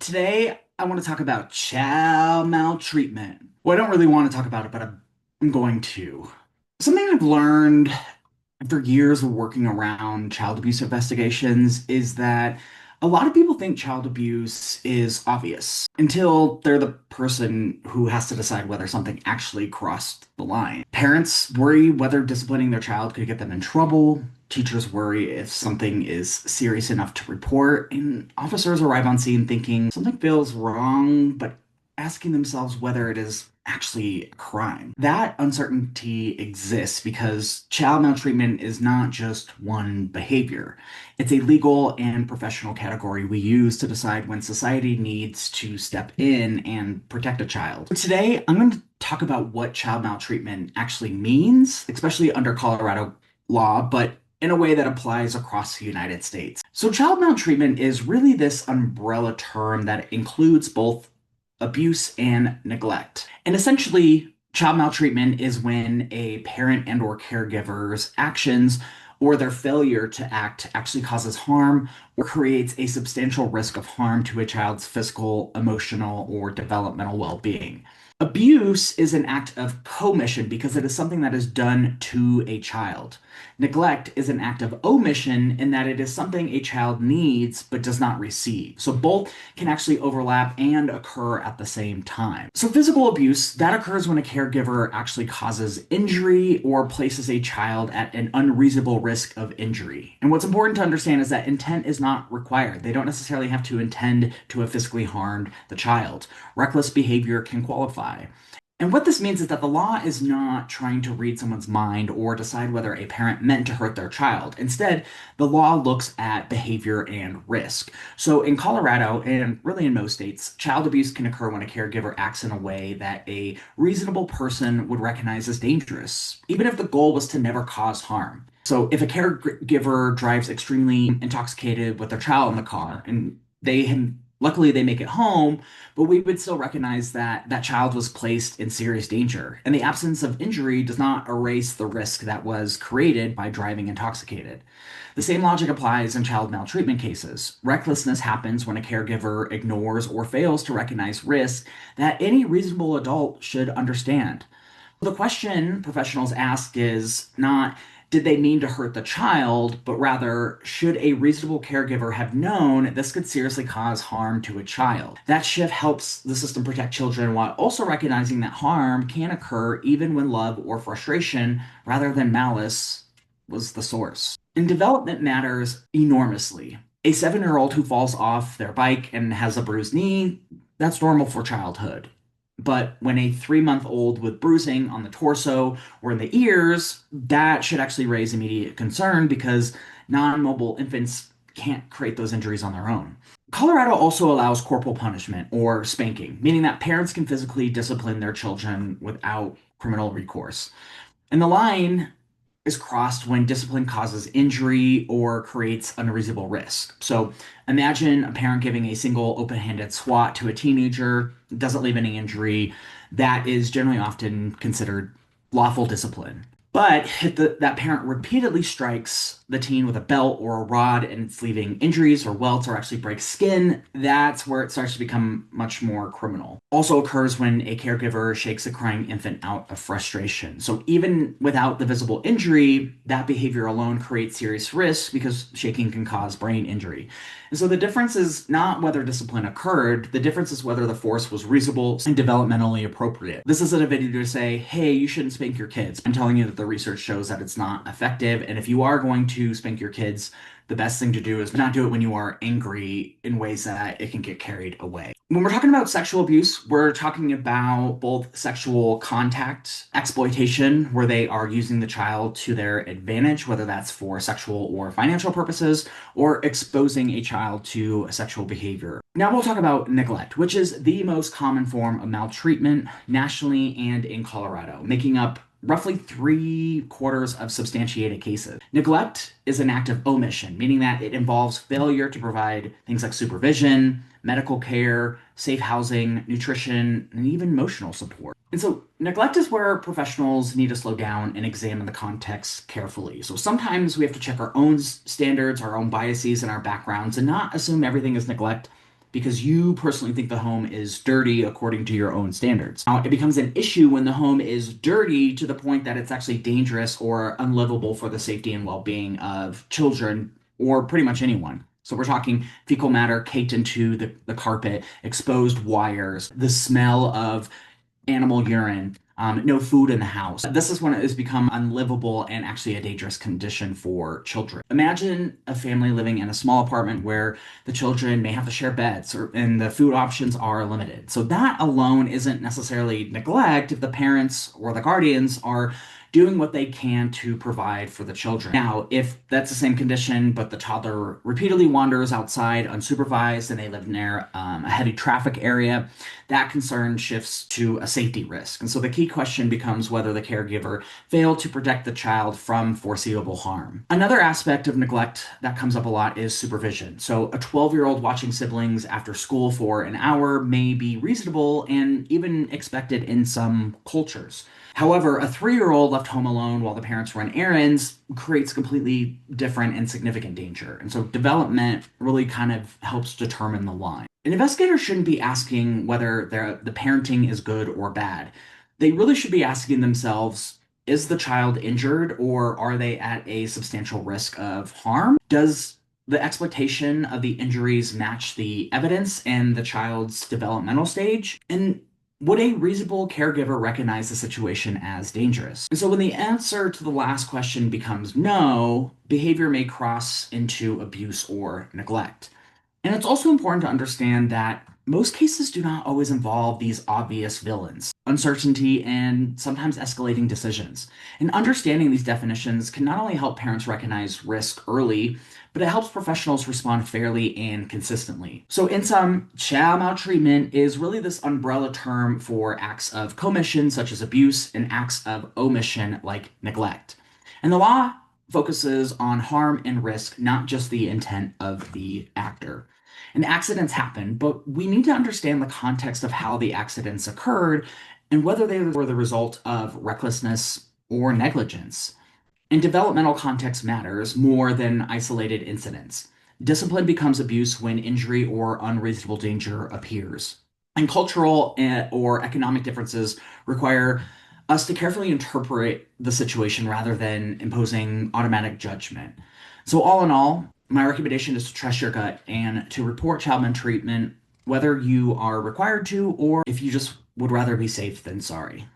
Today, I want to talk about child maltreatment. Well, I don't really want to talk about it, but I'm going to. Something I've learned after years of working around child abuse investigations is that a lot of people think child abuse is obvious until they're the person who has to decide whether something actually crossed the line. Parents worry whether disciplining their child could get them in trouble. Teachers worry if something is serious enough to report, and officers arrive on scene thinking something feels wrong, but asking themselves whether it is actually a crime. That uncertainty exists because child maltreatment is not just one behavior. It's a legal and professional category we use to decide when society needs to step in and protect a child. Today, I'm going to talk about what child maltreatment actually means, especially under Colorado law, but in a way that applies across the United States. So, child maltreatment is really this umbrella term that includes both abuse and neglect. And essentially, child maltreatment is when a parent and or caregiver's actions or their failure to act actually causes harm or creates a substantial risk of harm to a child's physical, emotional, or developmental well-being. Abuse is an act of commission because it is something that is done to a child. Neglect is an act of omission in that it is something a child needs but does not receive. So both can actually overlap and occur at the same time. So physical abuse, that occurs when a caregiver actually causes injury or places a child at an unreasonable risk of injury. And what's important to understand is that intent is not required. They don't necessarily have to intend to have physically harmed the child. Reckless behavior can qualify. And what this means is that the law is not trying to read someone's mind or decide whether a parent meant to hurt their child. Instead, the law looks at behavior and risk. So in Colorado, and really in most states, child abuse can occur when a caregiver acts in a way that a reasonable person would recognize as dangerous, even if the goal was to never cause harm. So if a caregiver drives extremely intoxicated with their child in the car and luckily they make it home, but we would still recognize that that child was placed in serious danger. And the absence of injury does not erase the risk that was created by driving intoxicated. The same logic applies in child maltreatment cases. Recklessness happens when a caregiver ignores or fails to recognize risk that any reasonable adult should understand. The question professionals ask is not, did they mean to hurt the child, but rather, should a reasonable caregiver have known this could seriously cause harm to a child? That shift helps the system protect children while also recognizing that harm can occur even when love or frustration, rather than malice, was the source. And development matters enormously. A 7-year-old who falls off their bike and has a bruised knee, that's normal for childhood. But when a 3-month-old with bruising on the torso or in the ears, that should actually raise immediate concern because non-mobile infants can't create those injuries on their own. Colorado also allows corporal punishment or spanking, meaning that parents can physically discipline their children without criminal recourse. And the line is crossed when discipline causes injury or creates unreasonable risk. So imagine a parent giving a single open-handed swat to a teenager, doesn't leave any injury. That is generally often considered lawful discipline. But if that parent repeatedly strikes the teen with a belt or a rod and it's leaving injuries or welts or actually breaks skin, that's where it starts to become much more criminal. Also occurs when a caregiver shakes a crying infant out of frustration. So even without the visible injury, that behavior alone creates serious risk because shaking can cause brain injury. And so the difference is not whether discipline occurred, the difference is whether the force was reasonable and developmentally appropriate. This isn't a video to say, hey, you shouldn't spank your kids. I'm telling you that the research shows that it's not effective. And if you are going to spank your kids, the best thing to do is not do it when you are angry in ways that it can get carried away. When we're talking about sexual abuse, we're talking about both sexual contact, exploitation, where they are using the child to their advantage, whether that's for sexual or financial purposes, or exposing a child to sexual behavior. Now we'll talk about neglect, which is the most common form of maltreatment nationally and in Colorado, making up roughly 3/4 of substantiated cases. Neglect is an act of omission, meaning that it involves failure to provide things like supervision, medical care, safe housing, nutrition, and even emotional support. And so neglect is where professionals need to slow down and examine the context carefully. So sometimes we have to check our own standards, our own biases, and our backgrounds and not assume everything is neglect because you personally think the home is dirty according to your own standards. Now, it becomes an issue when the home is dirty to the point that it's actually dangerous or unlivable for the safety and well-being of children or pretty much anyone. So we're talking fecal matter caked into the carpet, exposed wires, the smell of animal urine, no food in the house. This is when it has become unlivable and actually a dangerous condition for children. Imagine a family living in a small apartment where the children may have to share beds and the food options are limited. So that alone isn't necessarily neglect if the parents or the guardians are doing what they can to provide for the children. Now, if that's the same condition, but the toddler repeatedly wanders outside unsupervised and they live near a heavy traffic area, that concern shifts to a safety risk. And so the key question becomes whether the caregiver failed to protect the child from foreseeable harm. Another aspect of neglect that comes up a lot is supervision. So a 12-year-old watching siblings after school for an hour may be reasonable and even expected in some cultures. However, a 3-year-old left home alone while the parents run errands creates completely different and significant danger. And so development really kind of helps determine the line. An investigator shouldn't be asking whether the parenting is good or bad. They really should be asking themselves, is the child injured or are they at a substantial risk of harm? Does the exploitation of the injuries match the evidence and the child's developmental stage? And would a reasonable caregiver recognize the situation as dangerous? And so when the answer to the last question becomes no, behavior may cross into abuse or neglect. And it's also important to understand that most cases do not always involve these obvious villains, uncertainty, and sometimes escalating decisions. And understanding these definitions can not only help parents recognize risk early, but it helps professionals respond fairly and consistently. So, in sum, child maltreatment is really this umbrella term for acts of commission, such as abuse, and acts of omission, like neglect. And the law focuses on harm and risk, not just the intent of the actor. And accidents happen, but we need to understand the context of how the accidents occurred and whether they were the result of recklessness or negligence. And developmental context matters more than isolated incidents. Discipline becomes abuse when injury or unreasonable danger appears. And cultural or economic differences require us to carefully interpret the situation rather than imposing automatic judgment. So, all in all, my recommendation is to trust your gut and to report child maltreatment, whether you are required to or if you just would rather be safe than sorry.